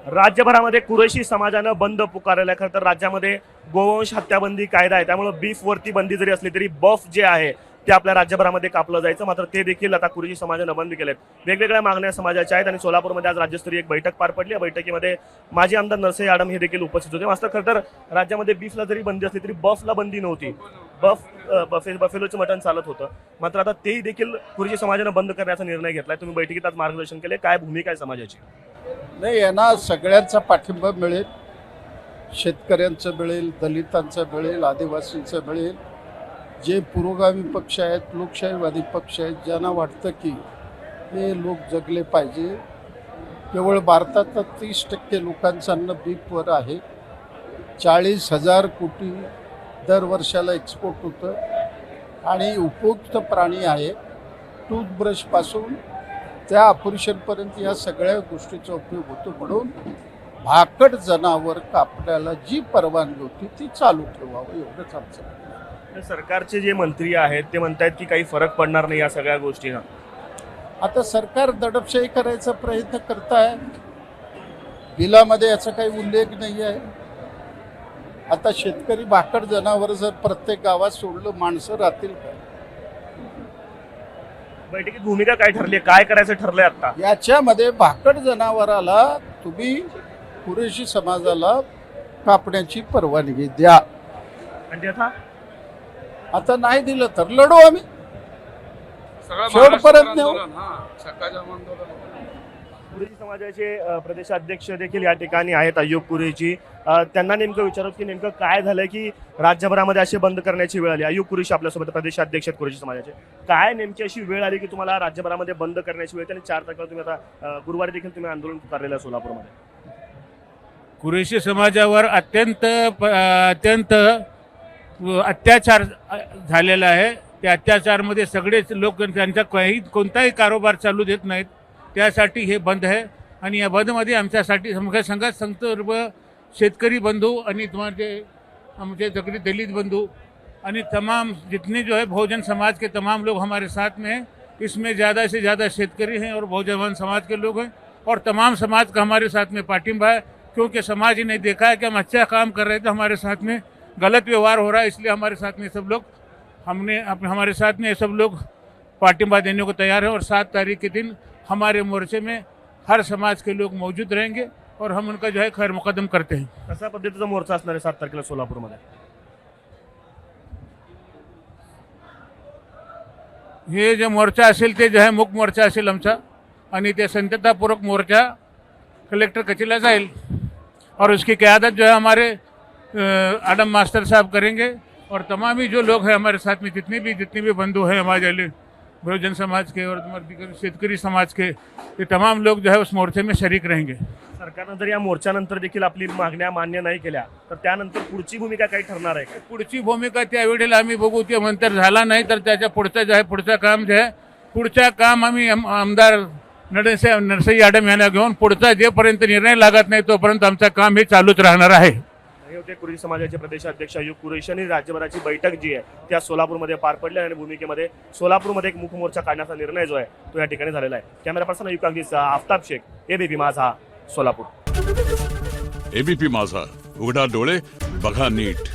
राज्यभरामध्ये कुरेशी समाजानं बंद पुकारलेला आहे। खरं तर राज्यामध्ये गोवंश हत्याबंदी कायदा आहे, त्यामुळे बीफवरती बंदी जरी असली तरी बफ जे आहे ते आपल्या राज्यभरामध्ये कापलं जायचं, मात्र ते देखील आता कुरेशी समाजानं बंद केलेत। वेगवेगळ्या मागण्या समाजाच्या आहेत आणि सोलापूरमध्ये आज राज्यस्तरीय एक बैठक पार पडली। या बैठकीमध्ये माजी आमदार नरसई आडम हे देखील उपस्थित होते। मात्र खरं तर राज्यामध्ये बीफला जरी बंदी असली तरी बफला बंदी नव्हती। बफेलोचं मटण चालत होतं, मात्र आता तेही देखील कुरेशी समाजानं बंद करण्याचा निर्णय घेतलाय। तुम्ही बैठकीत आज मार्गदर्शन केले, काय भूमिका आहे समाजाची? नाही, यांना सगळ्यांचा पाठिंबा मिळेल, शेतकऱ्यांचं मिळेल, दलितांचं मिळेल, आदिवासींचं मिळेल। जे पुरोगामी पक्ष आहेत, लोकशाहीवादी पक्ष आहेत, ज्यांना वाटतं की हे लोक जगले पाहिजे। केवळ भारतात 30% लोकांचं अन्न बीफवर आहे। 40,000 कोटी दरवर्षाला एक्सपोर्ट होतं आणि उपयुक्त प्राणी आहे। टूथब्रशपासून त्या ऑपरेशनपर्यंत या सगळ्या गोष्टीचा उपयोग होतो, म्हणून भाकड जनावर कापण्याला जी परवानगी होती ती चालू ठेवावं, एवढंच आमचं म्हणणं आहे। सरकारचे जे मंत्री आहेत ते म्हणतात की काही फरक पडणार नाही या सगळ्या गोष्टींना। आता सरकार दडपशाही करायचा प्रयत्न करत आहे, बिलामध्ये याचा काही उल्लेख नाही आहे। आता शेतकरी भाकड जनावर जर प्रत्येक गावात सोडलं, माणसं राहतील का? बैठकीत भूमिका काय ठरली, काय करायचं ठरलंय आता? याच्यामध्ये भाकड जनावराला तुम्ही कुरेशी समाजाला कापण्याची परवानगी द्या, म्हणजे आता नाही दिलं तर लढू आम्ही शेवटपर्यंत नेऊ। कुरेशी समाजाचे प्रदेशाध्यक्ष देखील या ठिकाणी आहेत, अय्यूब कुरेशी। त्यांना नेमकं विचारत की नेमकं काय झालं की राज्यभरामध्ये असे बंद करण्याची वेळ आली। अय्यूब कुरेशी आपल्यासोबत प्रदेशाध्यक्ष आहेत कुरेशी समाजाचे। काय नेमकी अशी वेळ आली की तुम्हाला राज्यभरामध्ये बंद करण्याची वेळ? आणि 4 तारखेला तुम्ही आता गुरुवारी देखील तुम्ही आंदोलन पुकारलेलं आहे सोलापूरमध्ये। कुरेशी समाजावर अत्यंत अत्याचार झालेला आहे। त्या अत्याचारमध्ये सगळेच लोक त्यांचा कोणताही कारोबार चालू देत नाहीत, त्यासाठी हे बंद आहे। आणि या बंदमध्ये आमच्यासाठी संघात संत शेतकरी बंधू आणि तुम्हारे आमचे सगळे दलित बंधू आणि तमाम जितने जो है बहुजन समाज के तमाम लोग हमारे साथ में हैं। इसमें ज़्यादा से ज़्यादा शेतकरी हैं और बहुजन समाज के लोग हैं, और तमाम समाज का हमारे साथ में पाठिंबा है, क्योंकि समाज ही ने देखा है कि हम अच्छा काम कर रहे थे, हमारे साथ में गलत व्यवहार हो रहा है, इसलिए हमारे साथ में सब लोग हमारे साथ में सब लोग पाठिंबा देने को तैयार है। और 7 तारीख के दिन हमारे मोर्चे में हर समाज के लोग मौजूद रहेंगे और हम उनका जो है खैर मुकदम करते हैं। कशा पद्धतीचा मोर्चा असणार आहे 7 तारखेला सोलापूरमध्ये? हे जे मोर्चा असेल ते जो आहे मूक मोर्चा असेल आमचा, आणि ते शांततापूर्वक मोर्चा कलेक्टर कचेरीला जाईल और उसकी क़यादत जो है हमारे आडम मास्टर साहब करेंगे। और तमाम ही जो लोग हैं हमारे साथ में जितने भी बंधु हैं हमारे बहुजन समाज के और शेतकरी समाज के, ये तमाम लोग जो है उस मोर्चे में शरीक रहेंगे। सरकारनं जर या मोर्चानंतर देखील आपली मागण्या मान्य नाही केल्या तर त्यानंतर पुढची भूमिका काय ठरणार आहे? पुढची भूमिका त्यावेळेला आम्ही बघू, ते नंतर झाला नाही तर त्याच्या पुढचं जो आहे पुढचं काम आम्ही आमदार नरसई आडम यांना घेऊन पुढचा जेपर्यंत निर्णय लागत नाही तोपर्यंत आमचं काम हे चालूच राहणार आहे। हे होते कुरेशी समाजाचे प्रदेशाध्यक्ष अय्यूब कुरेशी। आणि राज्यभराची बैठक जी आहे त्या सोलापूरमध्ये पार पडली आणि भूमिकेमध्ये सोलापूरमध्ये एक मुख मोर्चा काढण्याचा निर्णय जो आहे तो या ठिकाणी झालेला आहे। कॅमेरा पर्सन अय्यूब कांगीसह आफताब शेख, एबीपी माझा, सोलापूर। एबीपी माझा, उघडा डोळे बघा नीट।